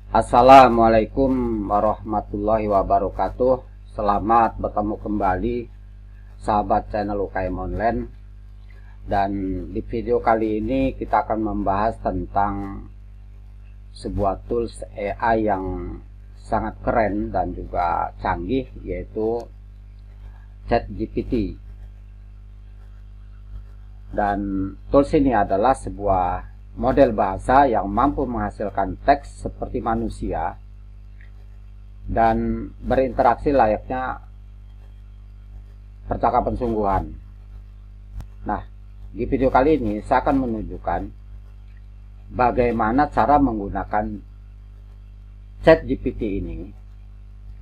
Assalamualaikum warahmatullahi wabarakatuh. Selamat bertemu kembali sahabat channel UKM Online. Dan di video kali ini kita akan membahas tentang sebuah tools AI yang sangat keren dan juga canggih, yaitu ChatGPT. Dan tools ini adalah sebuah model bahasa yang mampu menghasilkan teks seperti manusia dan berinteraksi layaknya percakapan sungguhan. Nah, di video kali ini saya akan menunjukkan bagaimana cara menggunakan ChatGPT ini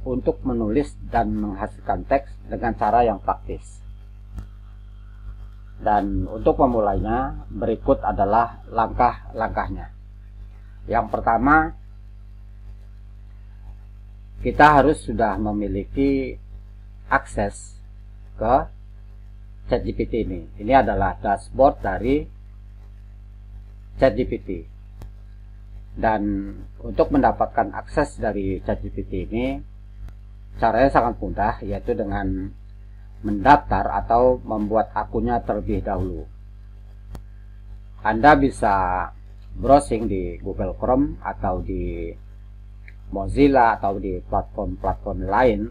untuk menulis dan menghasilkan teks dengan cara yang praktis. Dan untuk memulainya, berikut adalah langkah-langkahnya. Yang pertama, kita harus sudah memiliki akses ke ChatGPT ini. Ini adalah dashboard dari ChatGPT. Dan untuk mendapatkan akses dari ChatGPT ini, caranya sangat mudah, yaitu dengan mendaftar atau membuat akunnya terlebih dahulu. Anda bisa browsing di Google Chrome atau di Mozilla atau di platform-platform lain,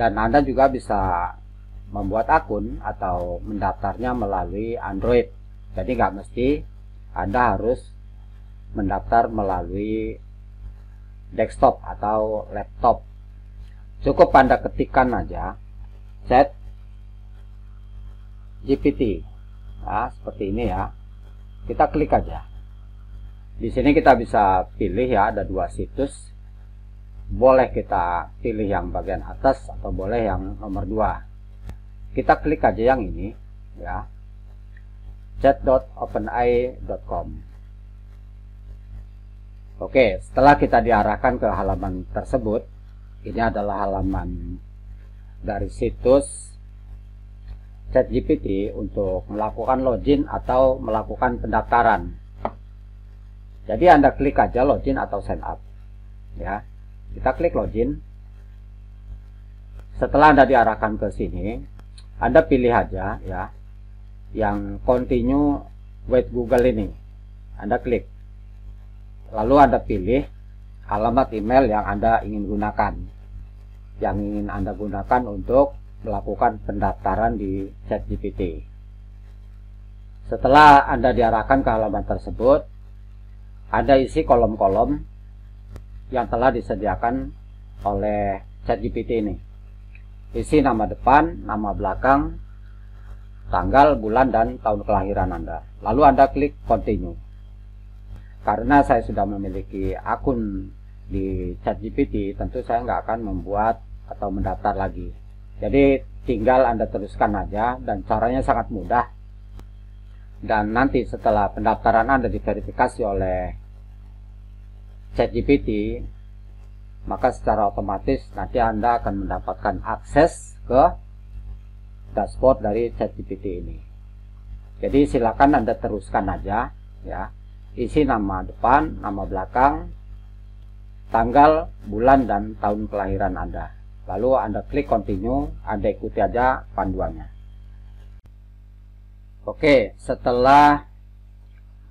dan Anda juga bisa membuat akun atau mendaftarnya melalui Android. Jadi nggak mesti Anda harus mendaftar melalui desktop atau laptop. Cukup Anda ketikkan aja ChatGPT. Nah, seperti ini ya. Kita klik aja. Di sini kita bisa pilih ya, ada dua situs. Boleh kita pilih yang bagian atas atau boleh yang nomor 2. Kita klik aja yang ini ya. chat.openai.com. Oke, setelah kita diarahkan ke halaman tersebut, ini adalah halaman dari situs ChatGPT untuk melakukan login atau melakukan pendaftaran. Jadi Anda klik aja login atau sign up. Ya, kita klik login. Setelah Anda diarahkan ke sini, Anda pilih aja ya yang continue with Google ini. Anda klik. Lalu Anda pilih alamat email yang Anda ingin gunakan. Yang ingin Anda gunakan untuk melakukan pendaftaran di ChatGPT. Setelah Anda diarahkan ke halaman tersebut, Anda isi kolom-kolom yang telah disediakan oleh ChatGPT ini. Isi nama depan, nama belakang, tanggal, bulan, dan tahun kelahiran Anda. Lalu Anda klik continue. Karena saya sudah memiliki akun di ChatGPT, tentu saya nggak akan membuat atau mendaftar lagi. Jadi tinggal Anda teruskan aja, dan caranya sangat mudah. Dan nanti setelah pendaftaran Anda diverifikasi oleh ChatGPT, maka secara otomatis nanti Anda akan mendapatkan akses ke dashboard dari ChatGPT ini. Jadi silakan Anda teruskan aja ya. Isi nama depan, nama belakang, tanggal, bulan, dan tahun kelahiran Anda. Lalu Anda klik continue, Anda ikuti aja panduannya. Oke, setelah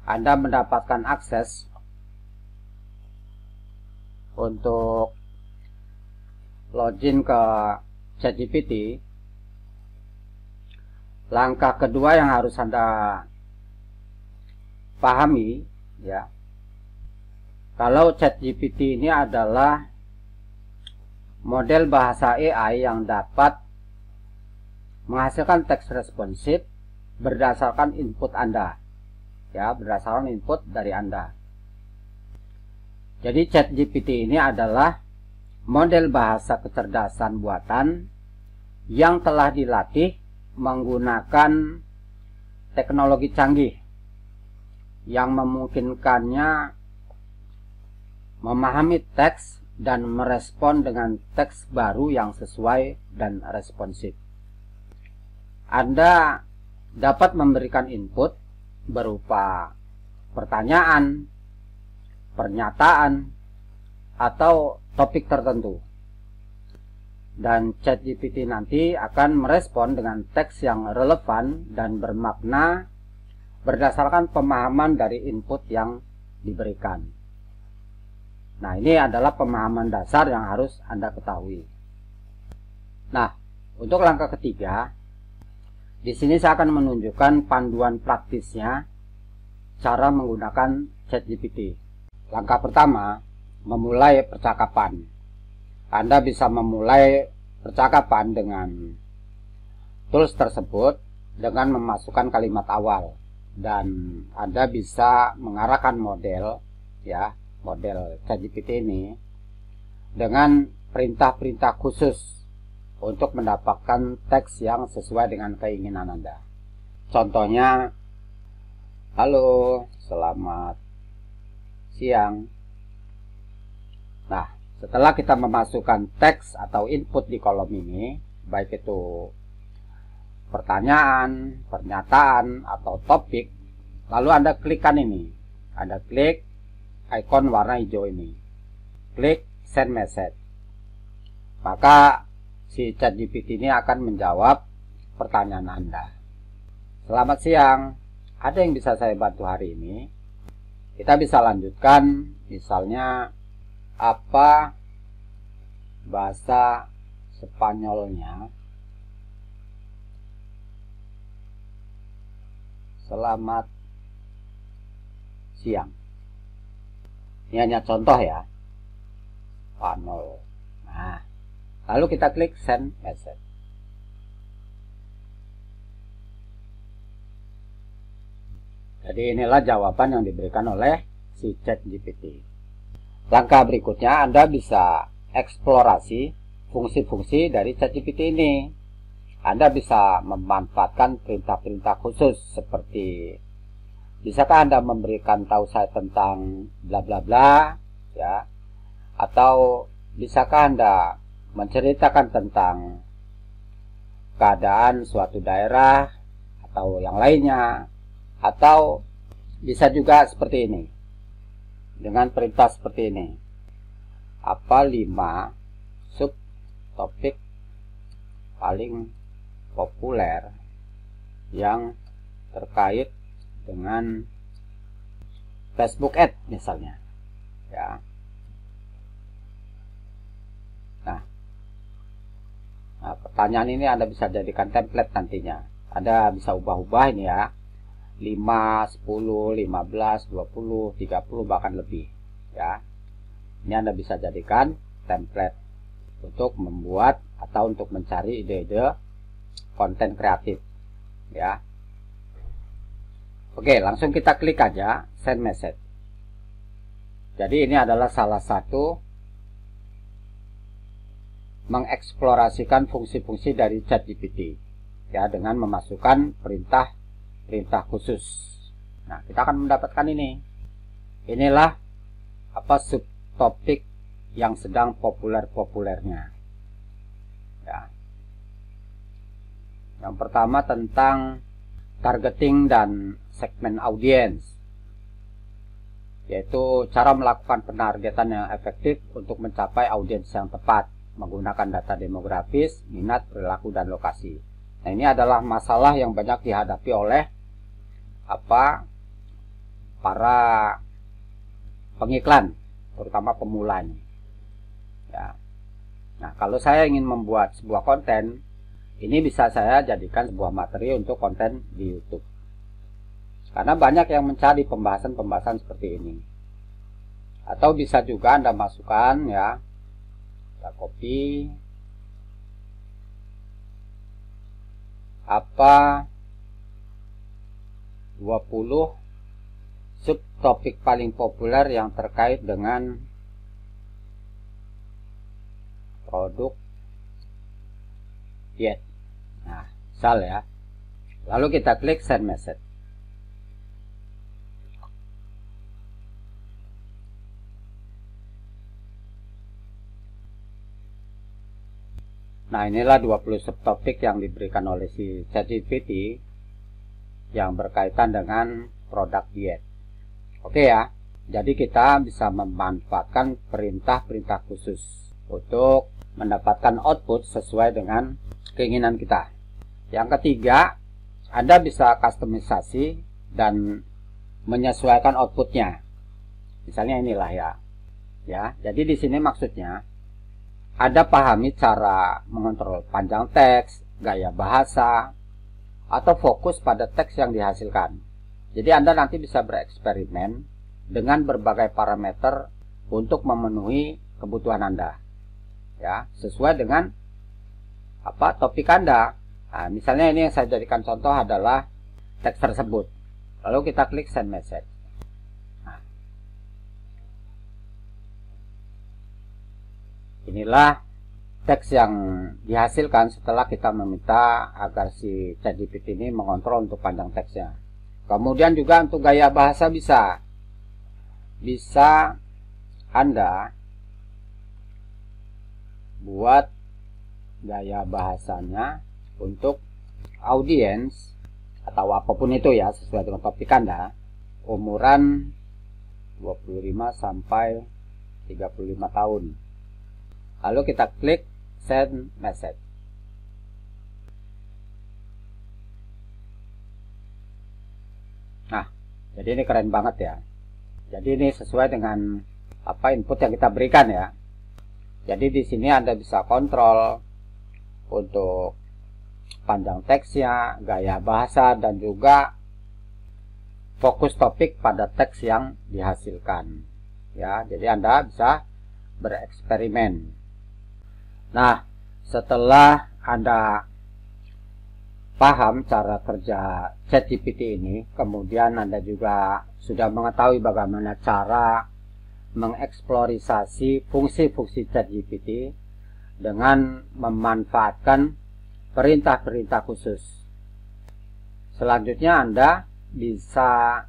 Anda mendapatkan akses untuk login ke ChatGPT, langkah kedua yang harus Anda pahami ya, kalau ChatGPT ini adalah model bahasa AI yang dapat menghasilkan teks responsif berdasarkan input Anda. Ya, berdasarkan input dari Anda. Jadi ChatGPT ini adalah model bahasa kecerdasan buatan yang telah dilatih menggunakan teknologi canggih yang memungkinkannya memahami teks dan merespon dengan teks baru yang sesuai dan responsif. Anda dapat memberikan input berupa pertanyaan, pernyataan, atau topik tertentu. Dan ChatGPT nanti akan merespon dengan teks yang relevan dan bermakna berdasarkan pemahaman dari input yang diberikan. Nah, ini adalah pemahaman dasar yang harus Anda ketahui. Nah, untuk langkah ketiga, di sini saya akan menunjukkan panduan praktisnya cara menggunakan ChatGPT. Langkah pertama, memulai percakapan. Anda bisa memulai percakapan dengan tools tersebut dengan memasukkan kalimat awal, dan Anda bisa mengarahkan model ChatGPT ini dengan perintah-perintah khusus untuk mendapatkan teks yang sesuai dengan keinginan Anda. Contohnya, halo, selamat siang. Nah, setelah kita memasukkan teks atau input di kolom ini, baik itu pertanyaan, pernyataan, atau topik, lalu Anda klikkan ini. Anda klik icon warna hijau ini. Klik send message. Maka si ChatGPT ini akan menjawab pertanyaan Anda. Selamat siang, ada yang bisa saya bantu hari ini? Kita bisa lanjutkan, misalnya apa bahasa Spanyolnya selamat siang. Ini hanya contoh ya, Spanyol. Nah, lalu kita klik send message. Jadi inilah jawaban yang diberikan oleh si ChatGPT. Langkah berikutnya, Anda bisa eksplorasi fungsi-fungsi dari ChatGPT ini. Anda bisa memanfaatkan perintah-perintah khusus seperti, bisakah Anda memberikan tahu saya tentang bla bla bla, ya, atau bisakah Anda menceritakan tentang keadaan suatu daerah atau yang lainnya, atau bisa juga seperti ini. Dengan perintah seperti ini, apa 5 subtopik paling populer yang terkait dengan Facebook Ads misalnya, ya. Nah, pertanyaan ini Anda bisa jadikan template nantinya. Anda bisa ubah-ubah ini ya, 5, 10, 15, 20, 30, bahkan lebih, ya. Ini Anda bisa jadikan template untuk membuat atau untuk mencari ide-ide konten kreatif, ya. Oke, langsung kita klik aja send message. Jadi ini adalah salah satu mengeksplorasikan fungsi-fungsi dari ChatGPT, ya, dengan memasukkan perintah khusus. Nah, kita akan mendapatkan ini. Inilah apa subtopik yang sedang populer-populernya. Ya. Yang pertama tentang targeting dan segmen audiens, yaitu cara melakukan penargetan yang efektif untuk mencapai audiens yang tepat menggunakan data demografis, minat, perilaku, dan lokasi. Nah, ini adalah masalah yang banyak dihadapi oleh para pengiklan, terutama pemula ini, ya. Nah, kalau saya ingin membuat sebuah konten, ini bisa saya jadikan sebuah materi untuk konten di YouTube, karena banyak yang mencari pembahasan-pembahasan seperti ini. Atau bisa juga Anda masukkan, ya, kita copy apa 20 subtopik paling populer yang terkait dengan produk diet. Nah, misal ya. Lalu kita klik send message. Nah, inilah 20 subtopik yang diberikan oleh si ChatGPT yang berkaitan dengan produk diet. Oke ya. Jadi kita bisa memanfaatkan perintah-perintah khusus untuk mendapatkan output sesuai dengan keinginan kita. Yang ketiga, Anda bisa kustomisasi dan menyesuaikan outputnya. Misalnya inilah ya. Jadi di sini maksudnya Anda pahami cara mengontrol panjang teks, gaya bahasa, atau fokus pada teks yang dihasilkan. Jadi Anda nanti bisa bereksperimen dengan berbagai parameter untuk memenuhi kebutuhan Anda, ya, sesuai dengan topik Anda. Nah, misalnya ini yang saya jadikan contoh adalah teks tersebut. Lalu kita klik send message. Nah, inilah teks yang dihasilkan setelah kita meminta agar si ChatGPT ini mengontrol untuk panjang teksnya. Kemudian juga untuk gaya bahasa bisa Anda buat gaya bahasanya untuk audiens atau apapun itu ya, sesuai dengan topik Anda, umuran 25 sampai 35 tahun. Lalu kita klik send message. Nah, jadi ini keren banget ya. Jadi ini sesuai dengan input yang kita berikan ya. Jadi di sini Anda bisa kontrol untuk panjang teksnya, gaya bahasa, dan juga fokus topik pada teks yang dihasilkan. Ya, jadi Anda bisa bereksperimen. Nah, setelah Anda paham cara kerja ChatGPT ini, kemudian Anda juga sudah mengetahui bagaimana cara mengeksplorasi fungsi-fungsi ChatGPT dengan memanfaatkan perintah-perintah khusus. Selanjutnya Anda bisa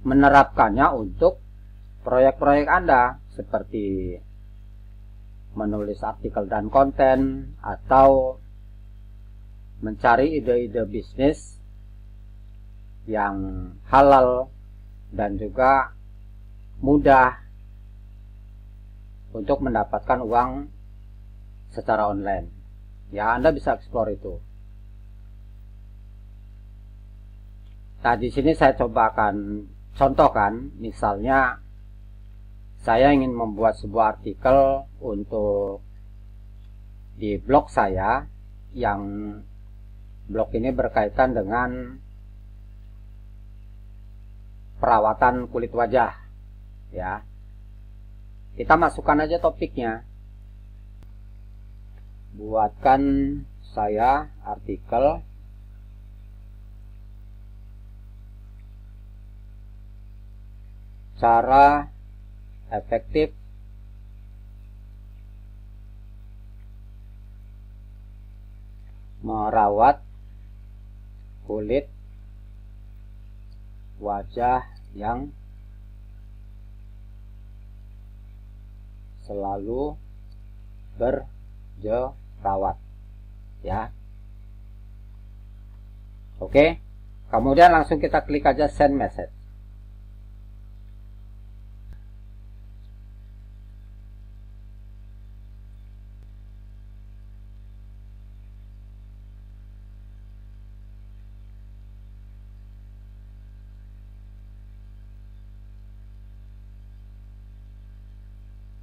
menerapkannya untuk proyek-proyek Anda seperti menulis artikel dan konten, atau mencari ide-ide bisnis yang halal dan juga mudah untuk mendapatkan uang secara online. Ya, Anda bisa eksplor itu. Nah, di sini saya coba akan contohkan, misalnya saya ingin membuat sebuah artikel untuk di blog saya, yang blog ini berkaitan dengan perawatan kulit wajah ya. Kita masukkan aja topiknya. Buatkan saya artikel cara efektif merawat kulit wajah yang selalu berjerawat ya. Oke, kemudian langsung kita klik aja send message.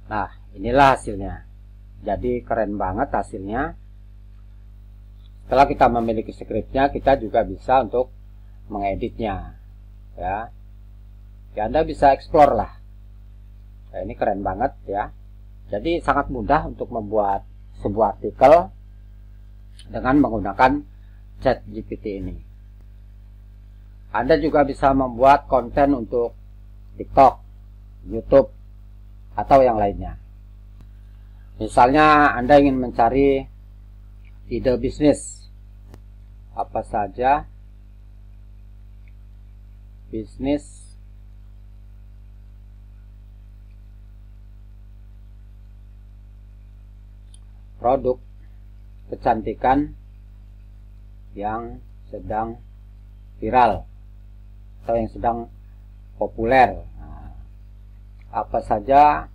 Nah, inilah hasilnya. Jadi keren banget hasilnya. Setelah kita memiliki scriptnya, kita juga bisa untuk mengeditnya ya. Ya, Anda bisa explore lah. Nah, ini keren banget ya. Jadi sangat mudah untuk membuat sebuah artikel dengan menggunakan ChatGPT ini. Anda juga bisa membuat konten untuk TikTok, YouTube, atau yang lainnya. Misalnya Anda ingin mencari ide bisnis, apa saja bisnis produk kecantikan yang sedang viral atau yang sedang populer. Nah, apa saja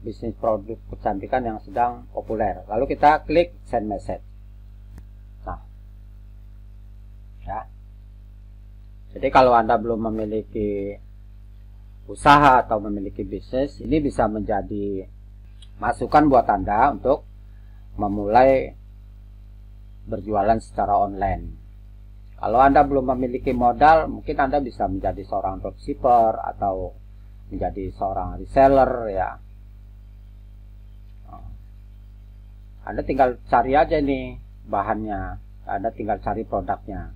bisnis produk kecantikan yang sedang populer. Lalu kita klik send message. Nah, ya. Jadi kalau Anda belum memiliki usaha atau memiliki bisnis, ini bisa menjadi masukan buat Anda untuk memulai berjualan secara online. Kalau Anda belum memiliki modal, mungkin Anda bisa menjadi seorang dropshipper atau menjadi seorang reseller ya. Anda tinggal cari aja nih bahannya, Anda tinggal cari produknya.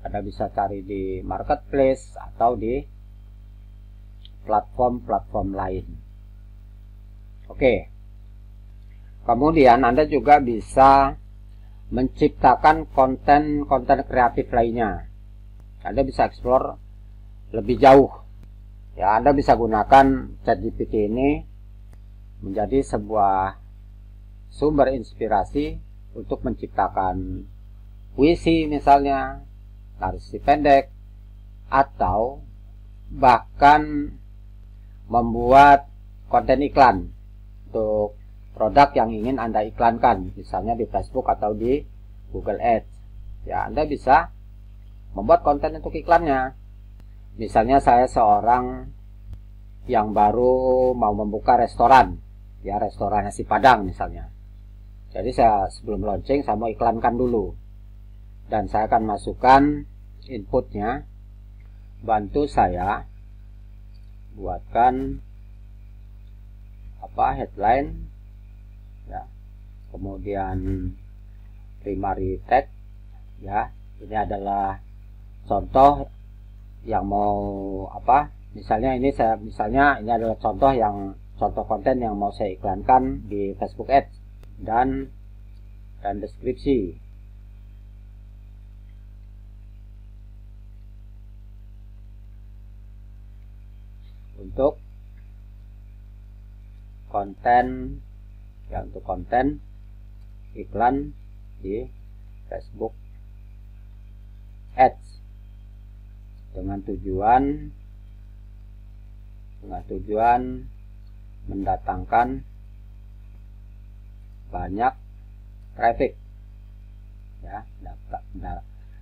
Anda bisa cari di marketplace atau di platform-platform lain. Oke. Kemudian Anda juga bisa menciptakan konten-konten kreatif lainnya. Anda bisa explore lebih jauh. Ya, Anda bisa gunakan ChatGPT ini menjadi sebuah sumber inspirasi untuk menciptakan puisi misalnya, narasi pendek, atau bahkan membuat konten iklan untuk produk yang ingin Anda iklankan, misalnya di Facebook atau di Google Ads. Ya, Anda bisa membuat konten untuk iklannya. Misalnya saya seorang yang baru mau membuka restoran, ya restoran nasi Padang misalnya. Jadi saya sebelum launching saya mau iklankan dulu. Dan saya akan masukkan inputnya, bantu saya buatkan headline ya, kemudian primary text ya, ini adalah contoh yang mau misalnya ini adalah contoh konten yang mau saya iklankan di Facebook Ads dan deskripsi. Untuk konten iklan di Facebook Ads dengan tujuan mendatangkan banyak traffic ya,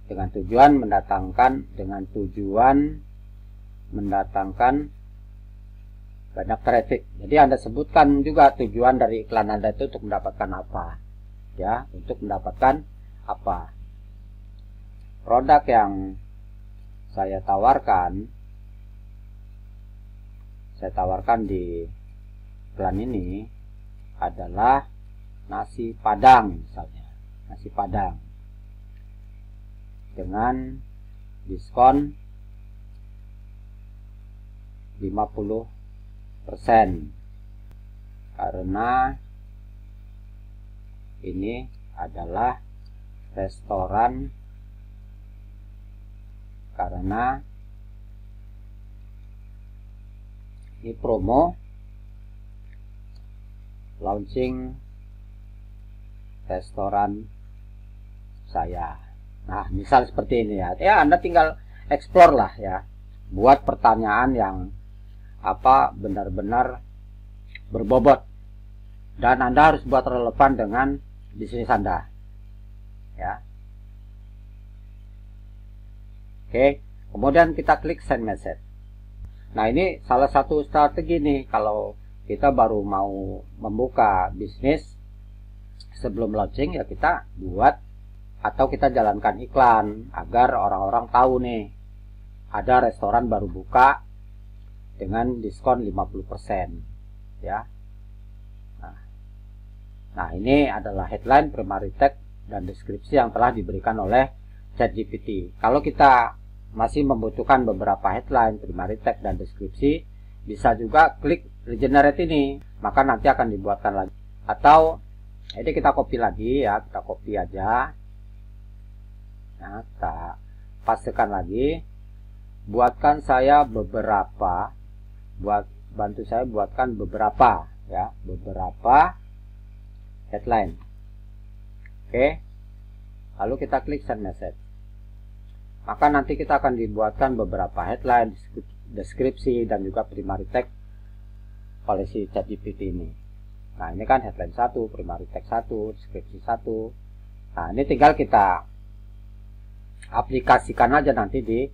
dengan tujuan mendatangkan banyak traffic. Jadi Anda sebutkan juga tujuan dari iklan Anda itu untuk mendapatkan apa ya, untuk mendapatkan apa. Produk yang saya tawarkan di iklan ini adalah nasi Padang misalnya, nasi Padang dengan diskon 50% karena ini adalah restoran, karena ini promo launching restoran saya. Nah, misal seperti ini ya. Ya, Anda tinggal explore lah ya. Buat pertanyaan yang benar-benar berbobot, dan Anda harus buat relevan dengan bisnis Anda ya. Oke, kemudian kita klik send message. Nah, ini salah satu strategi nih kalau kita baru mau membuka bisnis. Sebelum launching ya kita buat atau kita jalankan iklan agar orang-orang tahu nih ada restoran baru buka dengan diskon 50% ya. Nah, ini adalah headline, primary text, dan deskripsi yang telah diberikan oleh ChatGPT. Kalau kita masih membutuhkan beberapa headline, primary text, dan deskripsi, bisa juga klik regenerate ini, maka nanti akan dibuatkan lagi. Atau ini kita copy lagi ya, kita copy aja. Nah, kita pastekan lagi. Bantu saya buatkan beberapa ya, beberapa headline. Oke. Lalu kita klik send message. Maka nanti kita akan dibuatkan beberapa headline, deskripsi, dan juga primary text oleh si ChatGPT ini. Nah, ini kan headline 1, primary text 1, deskripsi 1. Nah, ini tinggal kita aplikasikan aja nanti di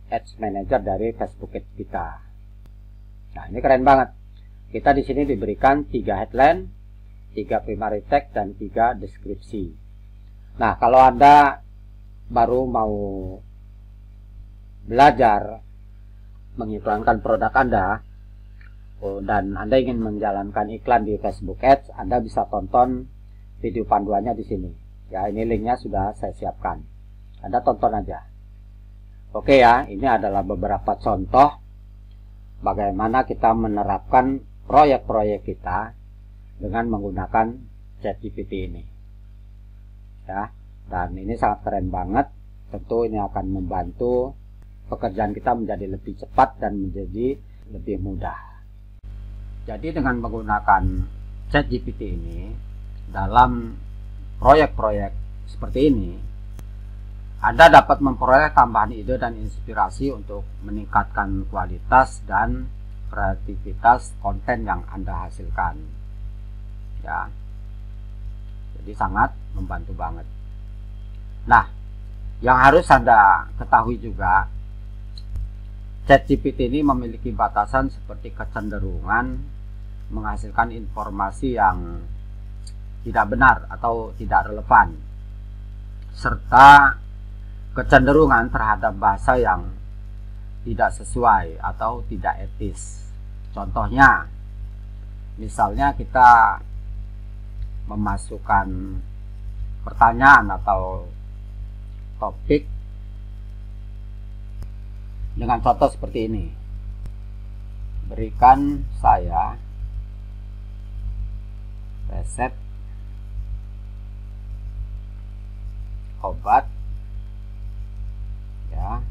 Ads Manager dari Facebook Ads kita. Nah, ini keren banget. Kita di sini diberikan 3 headline, 3 primary text, dan 3 deskripsi. Nah, kalau Anda baru mau belajar mengiklankan produk Anda, dan Anda ingin menjalankan iklan di Facebook Ads, Anda bisa tonton video panduannya di sini. Ya, ini linknya sudah saya siapkan. Anda tonton aja. Oke ya, ini adalah beberapa contoh bagaimana kita menerapkan proyek-proyek kita dengan menggunakan ChatGPT ini. Ya, dan ini sangat keren banget. Tentu ini akan membantu pekerjaan kita menjadi lebih cepat dan menjadi lebih mudah. Jadi dengan menggunakan ChatGPT ini dalam proyek-proyek seperti ini, Anda dapat memperoleh tambahan ide dan inspirasi untuk meningkatkan kualitas dan kreativitas konten yang Anda hasilkan. Ya, jadi sangat membantu banget. Nah, yang harus Anda ketahui juga, ChatGPT ini memiliki batasan seperti kecenderungan menghasilkan informasi yang tidak benar atau tidak relevan, serta kecenderungan terhadap bahasa yang tidak sesuai atau tidak etis. Contohnya, misalnya kita memasukkan pertanyaan atau topik dengan contoh seperti ini. Berikan saya resep obat ya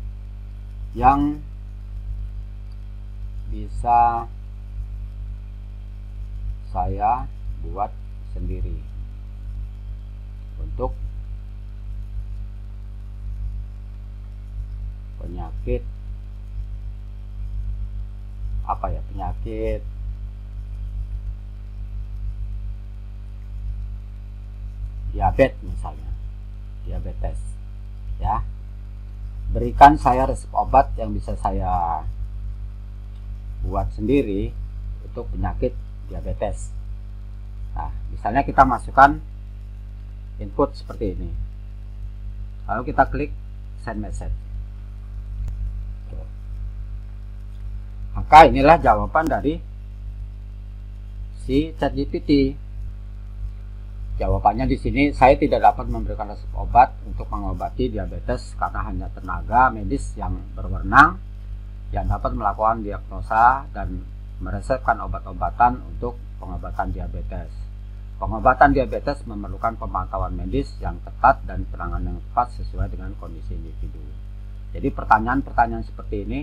yang bisa saya buat sendiri untuk penyakit penyakit diabetes, misalnya diabetes ya. Berikan saya resep obat yang bisa saya buat sendiri untuk penyakit diabetes. Nah, misalnya kita masukkan input seperti ini, lalu kita klik send message. Maka inilah jawaban dari si ChatGPT. Jawabannya di sini, saya tidak dapat memberikan resep obat untuk mengobati diabetes karena hanya tenaga medis yang berwenang yang dapat melakukan diagnosa dan meresepkan obat-obatan untuk pengobatan diabetes. Pengobatan diabetes memerlukan pemantauan medis yang ketat dan penanganan yang tepat sesuai dengan kondisi individu. Jadi pertanyaan-pertanyaan seperti ini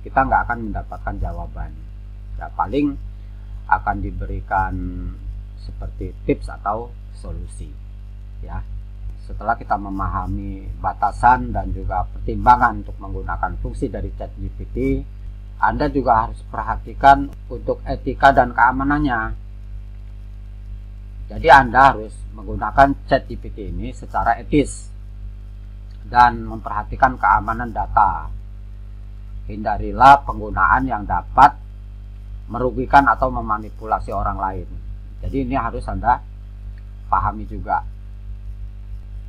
kita nggak akan mendapatkan jawaban. Ya, paling akan diberikan seperti tips atau solusi. Ya, setelah kita memahami batasan dan juga pertimbangan untuk menggunakan fungsi dari ChatGPT, Anda juga harus perhatikan untuk etika dan keamanannya. Jadi Anda harus menggunakan ChatGPT ini secara etis dan memperhatikan keamanan data. Hindarilah penggunaan yang dapat merugikan atau memanipulasi orang lain. Jadi ini harus Anda pahami juga.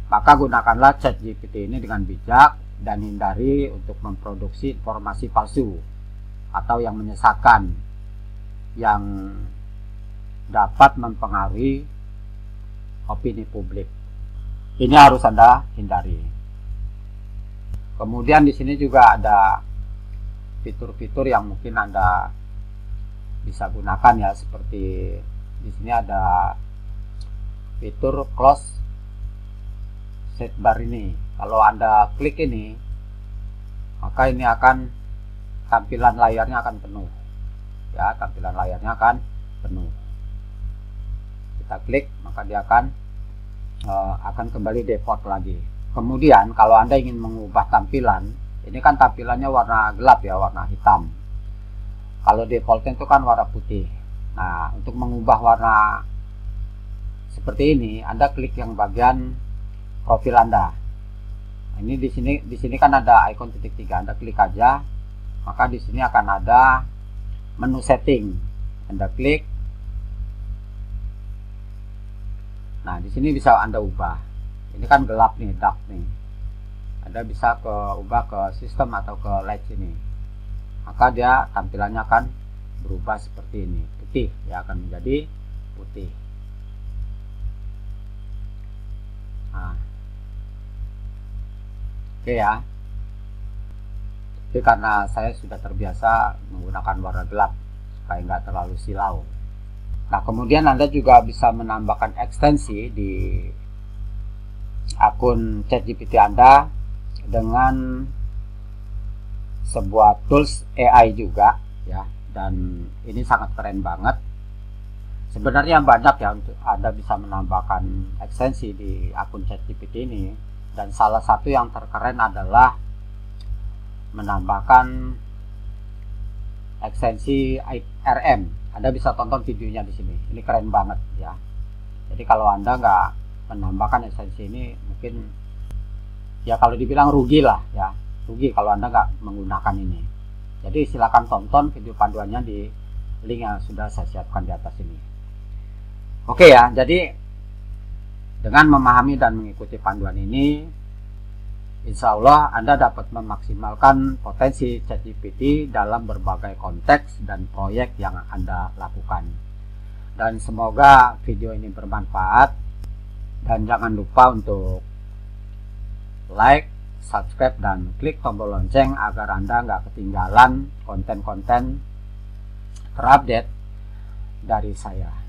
Maka gunakanlah ChatGPT ini dengan bijak dan hindari untuk memproduksi informasi palsu atau yang menyesatkan yang dapat mempengaruhi opini publik. Ini harus Anda hindari. Kemudian di sini juga ada fitur-fitur yang mungkin Anda bisa gunakan ya, seperti di sini ada fitur close sidebar ini. Kalau Anda klik ini, maka ini akan tampilan layarnya akan penuh. Ya, tampilan layarnya akan penuh. Kita klik, maka dia akan kembali default lagi. Kemudian kalau Anda ingin mengubah tampilan, ini kan tampilannya warna gelap ya, warna hitam. Kalau defaultnya itu kan warna putih. Nah, untuk mengubah warna seperti ini, Anda klik yang bagian profil Anda. Ini di sini kan ada icon titik 3, Anda klik aja, maka di sini akan ada menu setting. Anda klik. Nah, di sini bisa Anda ubah. Ini kan gelap nih, dark nih. Anda bisa ubah ke sistem atau ke light sini. Maka dia tampilannya akan berubah seperti ini, putih ya, akan menjadi putih. Nah, oke ya. Tapi karena saya sudah terbiasa menggunakan warna gelap supaya nggak terlalu silau. Nah, kemudian Anda juga bisa menambahkan ekstensi di akun ChatGPT Anda dengan sebuah tools AI juga ya, dan ini sangat keren banget. Sebenarnya banyak ya untuk Anda bisa menambahkan ekstensi di akun ChatGPT ini, dan salah satu yang terkeren adalah menambahkan ekstensi RM. Anda bisa tonton videonya di sini. Ini keren banget ya. Jadi kalau Anda nggak menambahkan ekstensi ini, mungkin ya kalau dibilang rugi lah ya. Rugi kalau Anda nggak menggunakan ini. Jadi silakan tonton video panduannya di link yang sudah saya siapkan di atas ini. Oke ya, jadi dengan memahami dan mengikuti panduan ini, insya Allah Anda dapat memaksimalkan potensi ChatGPT dalam berbagai konteks dan proyek yang Anda lakukan. Dan semoga video ini bermanfaat, dan jangan lupa untuk like, subscribe, dan klik tombol lonceng agar Anda nggak ketinggalan konten-konten terupdate dari saya.